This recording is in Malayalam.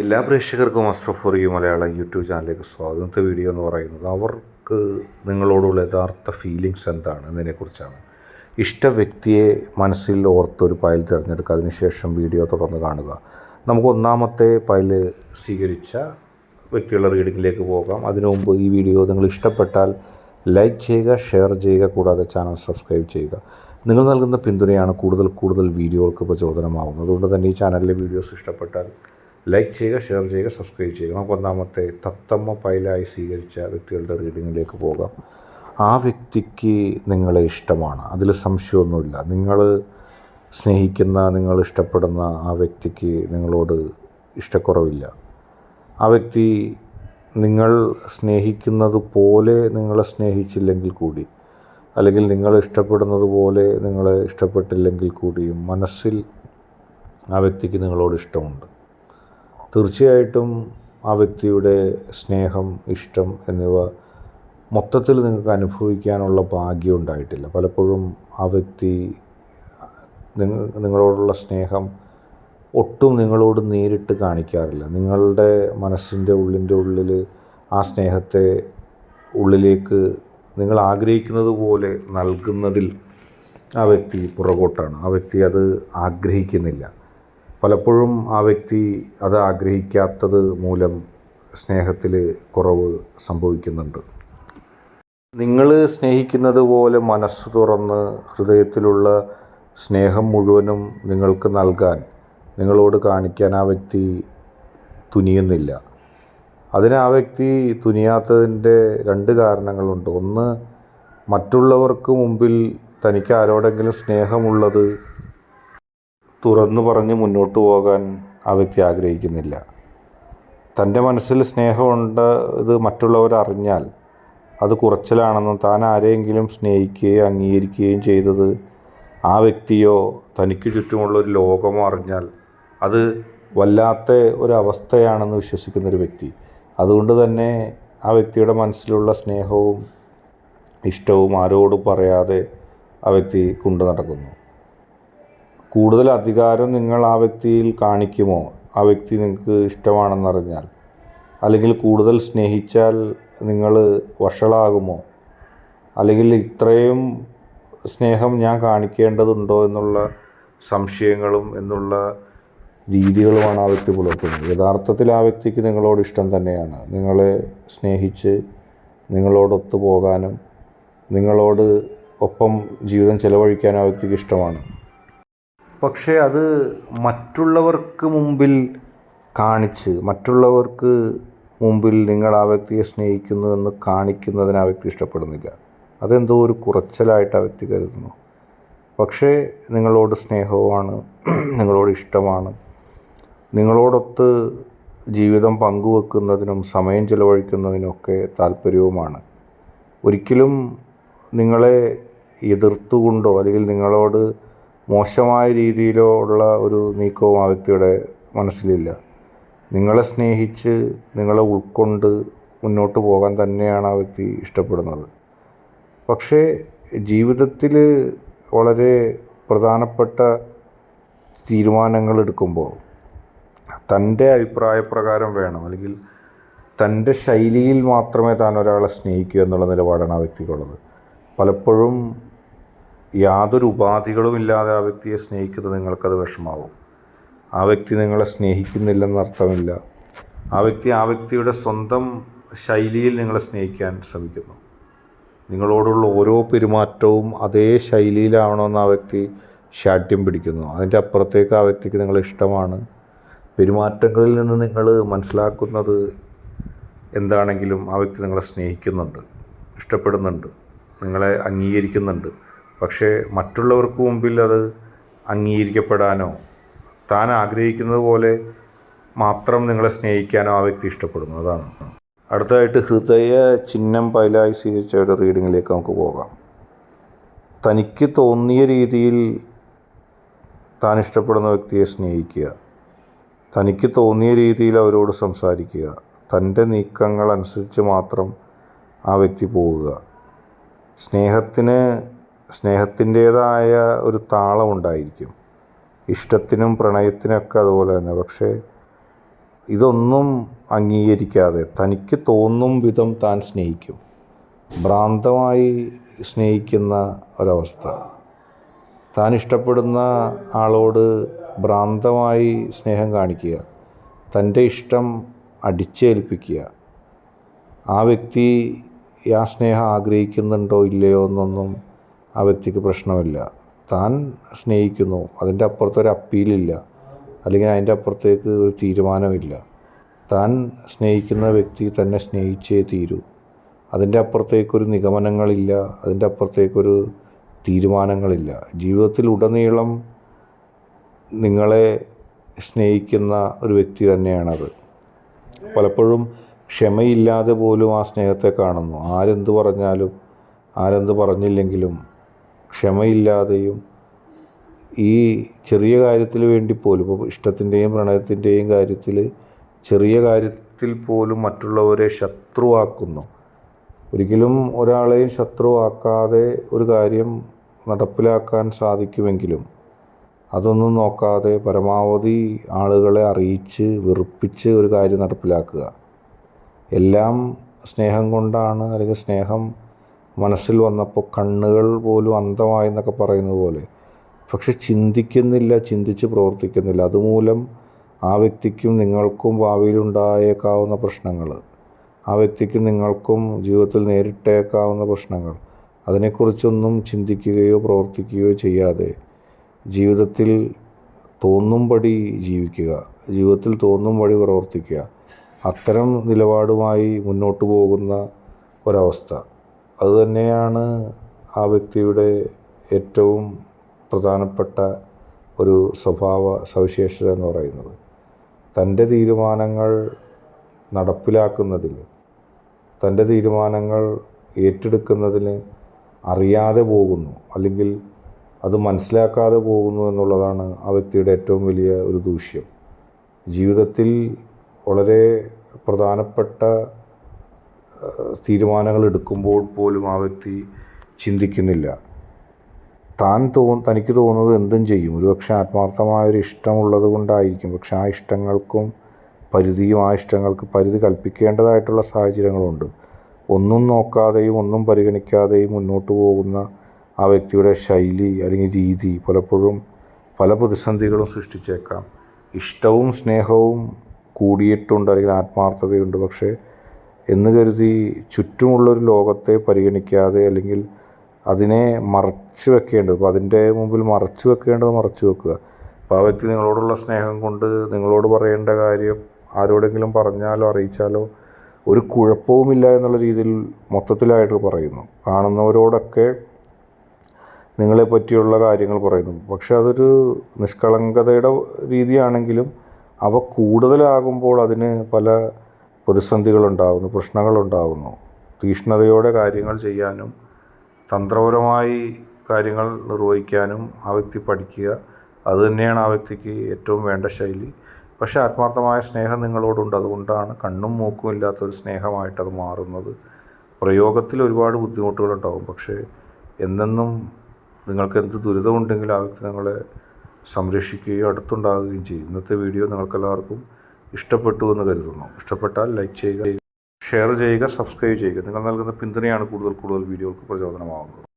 എല്ലാ പ്രേക്ഷകർക്കും അഷ്റഫ് ഫൊറി മലയാളം യൂട്യൂബ് ചാനലിലേക്ക് സ്വാഗതം. ഇന്നത്തെ വീഡിയോ എന്ന് പറയുന്നത് അവർക്ക് നിങ്ങളോടുള്ള യഥാർത്ഥ ഫീലിങ്സ് എന്താണ് എന്നതിനെക്കുറിച്ചാണ്. ഇഷ്ട വ്യക്തിയെ മനസ്സിൽ ഓർത്തൊരു ഫയൽ തിരഞ്ഞെടുക്കുക. അതിനുശേഷം വീഡിയോ തുടർന്ന് കാണുക. നമുക്ക് ഒന്നാമത്തെ ഫയൽ സ്വീകരിച്ച വ്യക്തികളുടെ റീഡിങ്ങിലേക്ക് പോകാം. അതിനു മുമ്പ് ഈ വീഡിയോ നിങ്ങൾ ഇഷ്ടപ്പെട്ടാൽ ലൈക്ക് ചെയ്യുക, ഷെയർ ചെയ്യുക, കൂടാതെ ചാനൽ സബ്സ്ക്രൈബ് ചെയ്യുക. നിങ്ങൾ നൽകുന്ന പിന്തുണയാണ് കൂടുതൽ വീഡിയോകൾക്ക് പ്രചോദനമാകുന്നത്. അതുകൊണ്ട് തന്നെ ഈ ചാനലിലെ വീഡിയോസ് ഇഷ്ടപ്പെട്ടാൽ ലൈക്ക് ചെയ്യുക, ഷെയർ ചെയ്യുക, സബ്സ്ക്രൈബ് ചെയ്യുക. നമുക്ക് ഒന്നാമത്തെ തത്തമ്മ ഫയലായി സ്വീകരിച്ച വ്യക്തികളുടെ റീഡിങ്ങിലേക്ക് പോകാം. ആ വ്യക്തിക്ക് നിങ്ങളെ ഇഷ്ടമാണ്, അതിൽ സംശയമൊന്നുമില്ല. നിങ്ങൾ സ്നേഹിക്കുന്ന, നിങ്ങൾ ഇഷ്ടപ്പെടുന്ന ആ വ്യക്തിക്ക് നിങ്ങളോട് ഇഷ്ടക്കുറവില്ല. ആ വ്യക്തി നിങ്ങൾ സ്നേഹിക്കുന്നത് പോലെ നിങ്ങളെ സ്നേഹിച്ചില്ലെങ്കിൽ കൂടി, അല്ലെങ്കിൽ നിങ്ങൾ ഇഷ്ടപ്പെടുന്നത് പോലെ നിങ്ങളെ ഇഷ്ടപ്പെട്ടില്ലെങ്കിൽ കൂടിയും മനസ്സിൽ ആ വ്യക്തിക്ക് നിങ്ങളോട് ഇഷ്ടമുണ്ട്. തീർച്ചയായിട്ടും ആ വ്യക്തിയുടെ സ്നേഹം, ഇഷ്ടം എന്നിവ മൊത്തത്തിൽ നിങ്ങൾക്ക് അനുഭവിക്കാനുള്ള ഭാഗ്യം ഉണ്ടായിട്ടില്ല. പലപ്പോഴും ആ വ്യക്തി നിങ്ങളോടുള്ള സ്നേഹം ഒട്ടും നിങ്ങളോട് നേരിട്ട് കാണിക്കാറില്ല. നിങ്ങളുടെ മനസ്സിൻ്റെ ഉള്ളിൽ ആ സ്നേഹത്തെ ഉള്ളിലേക്ക് നിങ്ങൾ ആഗ്രഹിക്കുന്നത് പോലെ നൽകുന്നതിൽ ആ വ്യക്തി പുറകോട്ടാണ്. ആ വ്യക്തി അത് ആഗ്രഹിക്കുന്നില്ല. പലപ്പോഴും ആ വ്യക്തി അത് ആഗ്രഹിക്കാത്തത് മൂലം സ്നേഹത്തിൽ കുറവ് സംഭവിക്കുന്നുണ്ട്. നിങ്ങൾ സ്നേഹിക്കുന്നത് പോലെ മനസ്സ് തുറന്ന് ഹൃദയത്തിലുള്ള സ്നേഹം മുഴുവനും നിങ്ങൾക്ക് നൽകാൻ, നിങ്ങളോട് കാണിക്കാൻ ആ വ്യക്തി തുനിയുന്നില്ല. അതിന് ആ വ്യക്തി തുനിയാത്തതിൻ്റെ രണ്ട് കാരണങ്ങളുണ്ട്. ഒന്ന്, മറ്റുള്ളവർക്ക് മുമ്പിൽ തനിക്ക് ആരോടെങ്കിലും സ്നേഹമുള്ളത് തുറന്നു പറഞ്ഞ് മുന്നോട്ട് പോകാൻ ആ വ്യക്തി ആഗ്രഹിക്കുന്നില്ല. തൻ്റെ മനസ്സിൽ സ്നേഹമുണ്ട് ഇത് മറ്റുള്ളവരറിഞ്ഞാൽ അത് കുറച്ചിലാണെന്നും താൻ ആരെയെങ്കിലും സ്നേഹിക്കുകയും അംഗീകരിക്കുകയും ചെയ്തത് ആ വ്യക്തിയോ തനിക്ക് ചുറ്റുമുള്ളൊരു ലോകമോ അറിഞ്ഞാൽ അത് വല്ലാത്ത ഒരവസ്ഥയാണെന്ന് വിശ്വസിക്കുന്നൊരു വ്യക്തി. അതുകൊണ്ട് തന്നെ ആ വ്യക്തിയുടെ മനസ്സിലുള്ള സ്നേഹവും ഇഷ്ടവും ആരോടും പറയാതെ ആ വ്യക്തി കൊണ്ടു നടക്കുന്നു. കൂടുതൽ അധികാരം നിങ്ങൾ ആ വ്യക്തിയിൽ കാണിക്കുമോ, ആ വ്യക്തി നിങ്ങൾക്ക് ഇഷ്ടമാണെന്നറിഞ്ഞാൽ, അല്ലെങ്കിൽ കൂടുതൽ സ്നേഹിച്ചാൽ നിങ്ങൾ വഷളാകുമോ, അല്ലെങ്കിൽ ഇത്രയും സ്നേഹം ഞാൻ കാണിക്കേണ്ടതുണ്ടോ എന്നുള്ള സംശയങ്ങളും എന്നുള്ള രീതികളുമാണ് ആ വ്യക്തി പുലർത്തുന്നത്. യഥാർത്ഥത്തിൽ ആ വ്യക്തിക്ക് നിങ്ങളോട് ഇഷ്ടം തന്നെയാണ്. നിങ്ങളെ സ്നേഹിച്ച് നിങ്ങളോടൊത്തു പോകാനും നിങ്ങളോട് ഒപ്പം ജീവിതം ചെലവഴിക്കാനും ആ വ്യക്തിക്ക് ഇഷ്ടമാണ്. പക്ഷേ അത് മറ്റുള്ളവർക്ക് മുമ്പിൽ കാണിച്ച്, മറ്റുള്ളവർക്ക് മുമ്പിൽ നിങ്ങൾ ആ വ്യക്തിയെ സ്നേഹിക്കുന്നുവെന്ന് കാണിക്കുന്നതിന് ആ വ്യക്തി ഇഷ്ടപ്പെടുന്നില്ല. അതെന്തോ ഒരു കുറച്ചിലായിട്ട് ആ വ്യക്തി കരുതുന്നു. പക്ഷേ നിങ്ങളോട് സ്നേഹവുമാണ്, നിങ്ങളോട് ഇഷ്ടമാണ്, നിങ്ങളോടൊത്ത് ജീവിതം പങ്കുവെക്കുന്നതിനും സമയം ചിലവഴിക്കുന്നതിനൊക്കെ താല്പര്യവുമാണ്. ഒരിക്കലും നിങ്ങളെ എതിർത്തുകൊണ്ടോ അല്ലെങ്കിൽ നിങ്ങളോട് മോശമായ രീതിയിലോ ഉള്ള ഒരു നീക്കവും ആ വ്യക്തിയുടെ മനസ്സിലില്ല. നിങ്ങളെ സ്നേഹിച്ച് നിങ്ങളെ ഉൾക്കൊണ്ട് മുന്നോട്ട് പോകാൻ തന്നെയാണ് ആ വ്യക്തി ഇഷ്ടപ്പെടുന്നത്. പക്ഷേ ജീവിതത്തിൽ വളരെ പ്രധാനപ്പെട്ട തീരുമാനങ്ങൾ എടുക്കുമ്പോൾ തൻ്റെ അഭിപ്രായപ്രകാരം വേണം, അല്ലെങ്കിൽ തൻ്റെ ശൈലിയിൽ മാത്രമേ താൻ ഒരാളെ സ്നേഹിക്കൂ എന്നുള്ള നിലപാടാണ് ആ വ്യക്തിക്കുള്ളത്. പലപ്പോഴും യാതൊരു ഉപാധികളുമില്ലാതെ ആ വ്യക്തിയെ സ്നേഹിക്കുന്നത് നിങ്ങൾക്കത് വിഷമാവും. ആ വ്യക്തി നിങ്ങളെ സ്നേഹിക്കുന്നില്ലെന്നർത്ഥമില്ല. ആ വ്യക്തിയുടെ സ്വന്തം ശൈലിയിൽ നിങ്ങളെ സ്നേഹിക്കാൻ ശ്രമിക്കുന്നു. നിങ്ങളോടുള്ള ഓരോ പെരുമാറ്റവും അതേ ശൈലിയിലാവണമെന്ന് ആ വ്യക്തി ശാഠ്യം പിടിക്കുന്നു. അതിൻ്റെ അപ്പുറത്തേക്ക് ആ വ്യക്തിക്ക് നിങ്ങളെ ഇഷ്ടമാണ്. പെരുമാറ്റങ്ങളിൽ നിന്ന് നിങ്ങൾ മനസ്സിലാക്കുന്നത് എന്താണെങ്കിലും ആ വ്യക്തി നിങ്ങളെ സ്നേഹിക്കുന്നുണ്ട്, ഇഷ്ടപ്പെടുന്നുണ്ട്, നിങ്ങളെ അംഗീകരിക്കുന്നുണ്ട്. പക്ഷേ മറ്റുള്ളവർക്ക് മുമ്പിൽ അത് അംഗീകരിക്കപ്പെടാനോ താൻ ആഗ്രഹിക്കുന്നത് പോലെ മാത്രം നിങ്ങളെ സ്നേഹിക്കാനോ ആ വ്യക്തി ഇഷ്ടപ്പെടുന്നു. അതാണ്. അടുത്തതായിട്ട് ഹൃദയ ചിഹ്നം പൈലായി സ്വീകരിച്ചവരുടെ റീഡിങ്ങിലേക്ക് നമുക്ക് പോകാം. തനിക്ക് തോന്നിയ രീതിയിൽ താൻ ഇഷ്ടപ്പെടുന്ന വ്യക്തിയെ സ്നേഹിക്കുക, തനിക്ക് തോന്നിയ രീതിയിൽ അവരോട് സംസാരിക്കുക, തൻ്റെ നീക്കങ്ങൾ അനുസരിച്ച് മാത്രം ആ വ്യക്തി പോവുക. സ്നേഹത്തിൻ്റേതായ ഒരു താളമുണ്ടായിരിക്കും. ഇഷ്ടത്തിനും പ്രണയത്തിനൊക്കെ അതുപോലെ തന്നെ. പക്ഷേ ഇതൊന്നും അംഗീകരിക്കാതെ തനിക്ക് തോന്നും വിധം താൻ സ്നേഹിക്കും. ഭ്രാന്തമായി സ്നേഹിക്കുന്ന ഒരവസ്ഥ. താൻ ഇഷ്ടപ്പെടുന്ന ആളോട് ഭ്രാന്തമായി സ്നേഹം കാണിക്കുക, തൻ്റെ ഇഷ്ടം അടിച്ചേൽപ്പിക്കുക. ആ വ്യക്തി ആ സ്നേഹം ആഗ്രഹിക്കുന്നുണ്ടോ ഇല്ലയോ എന്നൊന്നും ആ വ്യക്തിക്ക് പ്രശ്നമില്ല. താൻ സ്നേഹിക്കുന്നു, അതിൻ്റെ അപ്പുറത്തൊരു അപ്പീലില്ല, അല്ലെങ്കിൽ അതിൻ്റെ അപ്പുറത്തേക്ക് ഒരു തീരുമാനമില്ല. താൻ സ്നേഹിക്കുന്ന വ്യക്തി തന്നെ സ്നേഹിച്ചേ തീരൂ. അതിൻ്റെ അപ്പുറത്തേക്കൊരു നിഗമനങ്ങളില്ല, അതിൻ്റെ അപ്പുറത്തേക്കൊരു തീരുമാനങ്ങളില്ല. ജീവിതത്തിൽ ഉടനീളം നിങ്ങളെ സ്നേഹിക്കുന്ന ഒരു വ്യക്തി തന്നെയാണത്. പലപ്പോഴും ക്ഷമയില്ലാതെ പോലും ആ സ്നേഹത്തെ കാണുന്നു. ആരെന്ത് പറഞ്ഞാലും ആരെന്ത് പറഞ്ഞില്ലെങ്കിലും ക്ഷമയില്ലാതെയും ഈ ചെറിയ കാര്യത്തിൽ വേണ്ടി പോലും, ഇപ്പോൾ ഇഷ്ടത്തിൻ്റെയും പ്രണയത്തിൻ്റെയും കാര്യത്തിൽ ചെറിയ കാര്യത്തിൽ പോലും മറ്റുള്ളവരെ ശത്രുവാക്കുന്നു. ഒരിക്കലും ഒരാളെയും ശത്രുവാക്കാതെ ഒരു കാര്യം നടപ്പിലാക്കാൻ സാധിക്കുമെങ്കിലും അതൊന്നും നോക്കാതെ പരമാവധി ആളുകളെ അറിയിച്ച് വെറുപ്പിച്ച് ഒരു കാര്യം നടപ്പിലാക്കുക. എല്ലാം സ്നേഹം കൊണ്ടാണ്, അല്ലെങ്കിൽ സ്നേഹം മനസ്സിൽ വന്നപ്പോൾ കണ്ണുകൾ പോലും അന്ധമായി എന്നൊക്കെ പറയുന്നത് പോലെ. പക്ഷെ ചിന്തിക്കുന്നില്ല, ചിന്തിച്ച് പ്രവർത്തിക്കുന്നില്ല. അതുമൂലം ആ വ്യക്തിക്കും നിങ്ങൾക്കും ഭാവിയിലുണ്ടായേക്കാവുന്ന പ്രശ്നങ്ങൾ, ആ വ്യക്തിക്കും നിങ്ങൾക്കും ജീവിതത്തിൽ നേരിട്ടേക്കാവുന്ന പ്രശ്നങ്ങൾ, അതിനെക്കുറിച്ചൊന്നും ചിന്തിക്കുകയോ പ്രവർത്തിക്കുകയോ ചെയ്യാതെ ജീവിതത്തിൽ തോന്നുംപടി ജീവിക്കുക, ജീവിതത്തിൽ തോന്നുംപടി പ്രവർത്തിക്കുക. അത്തരം നിലപാടുമായി മുന്നോട്ട് പോകുന്ന ഒരവസ്ഥ, അതുതന്നെയാണ് ആ വ്യക്തിയുടെ ഏറ്റവും പ്രധാനപ്പെട്ട ഒരു സ്വഭാവ സവിശേഷത എന്ന് പറയുന്നത്. തൻ്റെ തീരുമാനങ്ങൾ നടപ്പിലാക്കുന്നതിൽ, തൻ്റെ തീരുമാനങ്ങൾ ഏറ്റെടുക്കുന്നതിന് അറിയാതെ പോകുന്നു, അല്ലെങ്കിൽ അത് മനസ്സിലാക്കാതെ പോകുന്നു എന്നുള്ളതാണ് ആ വ്യക്തിയുടെ ഏറ്റവും വലിയ ഒരു ദൂഷ്യം. ജീവിതത്തിൽ വളരെ പ്രധാനപ്പെട്ട തീരുമാനങ്ങൾ എടുക്കുമ്പോൾ പോലും ആ വ്യക്തി ചിന്തിക്കുന്നില്ല. തനിക്ക് തോന്നുന്നത് എന്തും ചെയ്യും. ഒരുപക്ഷെ ആത്മാർത്ഥമായൊരു ഇഷ്ടമുള്ളത് കൊണ്ടായിരിക്കും. പക്ഷെ ആ ഇഷ്ടങ്ങൾക്കും പരിധിയും, ആ ഇഷ്ടങ്ങൾക്ക് പരിധി കൽപ്പിക്കേണ്ടതായിട്ടുള്ള സാഹചര്യങ്ങളുണ്ട്. ഒന്നും നോക്കാതെയും ഒന്നും പരിഗണിക്കാതെയും മുന്നോട്ട് പോകുന്ന ആ വ്യക്തിയുടെ ശൈലി അല്ലെങ്കിൽ രീതി പലപ്പോഴും പല പ്രതിസന്ധികളും സൃഷ്ടിച്ചേക്കാം. ഇഷ്ടവും സ്നേഹവും കൂടിയിട്ടുണ്ട്, അല്ലെങ്കിൽ ആത്മാർത്ഥതയുണ്ട്. പക്ഷേ എന്ന് കരുതി ചുറ്റുമുള്ളൊരു ലോകത്തെ പരിഗണിക്കാതെ, അല്ലെങ്കിൽ അതിനെ മറച്ചു വെക്കേണ്ടത്, അപ്പോൾ അതിൻ്റെ മുമ്പിൽ മറച്ചു വെക്കേണ്ടത് മറച്ചു വെക്കുക. അപ്പോൾ ആ വ്യക്തി നിങ്ങളോടുള്ള സ്നേഹം കൊണ്ട് നിങ്ങളോട് പറയേണ്ട കാര്യം ആരോടെങ്കിലും പറഞ്ഞാലോ അറിയിച്ചാലോ ഒരു കുഴപ്പവുമില്ല എന്നുള്ള രീതിയിൽ മൊത്തത്തിലായിട്ട് പറയുന്നു. കാണുന്നവരോടൊക്കെ നിങ്ങളെ പറ്റിയുള്ള കാര്യങ്ങൾ പറയുന്നു. പക്ഷെ അതൊരു നിഷ്കളങ്കതയുടെ രീതിയാണെങ്കിലും അവ കൂടുതലാകുമ്പോൾ അതിന് പല പ്രതിസന്ധികളുണ്ടാകുന്നു, പ്രശ്നങ്ങളുണ്ടാകുന്നു. തീക്ഷ്ണതയോടെ കാര്യങ്ങൾ ചെയ്യാനും തന്ത്രപരമായി കാര്യങ്ങൾ നിർവഹിക്കാനും ആ വ്യക്തി പഠിക്കുക. അതുതന്നെയാണ് ആ വ്യക്തിക്ക് ഏറ്റവും വേണ്ട ശൈലി. പക്ഷേ ആത്മാർത്ഥമായ സ്നേഹം നിങ്ങളോടുണ്ട്, അതുകൊണ്ടാണ് കണ്ണും മൂക്കും ഇല്ലാത്തൊരു സ്നേഹമായിട്ടത് മാറുന്നത്. പ്രയോഗത്തിൽ ഒരുപാട് ബുദ്ധിമുട്ടുകളുണ്ടാകും, പക്ഷേ എന്നെന്നും നിങ്ങൾക്ക് എന്ത് ദുരിതമുണ്ടെങ്കിലും ആ വ്യക്തി നിങ്ങളെ സംരക്ഷിക്കുകയും അടുത്തുണ്ടാകുകയും ചെയ്യും. ഇന്നത്തെ വീഡിയോ നിങ്ങൾക്കെല്ലാവർക്കും ഇഷ്ടപ്പെട്ടു എന്ന് കരുതുന്നു. ഇഷ്ടപ്പെട്ടാൽ ലൈക്ക് ചെയ്യുക, ഷെയർ ചെയ്യുക, സബ്സ്ക്രൈബ് ചെയ്യുക. നിങ്ങൾ നൽകുന്ന പിന്തുണയാണ് കൂടുതൽ വീഡിയോകൾക്ക് പ്രചോദനമാകുന്നത്.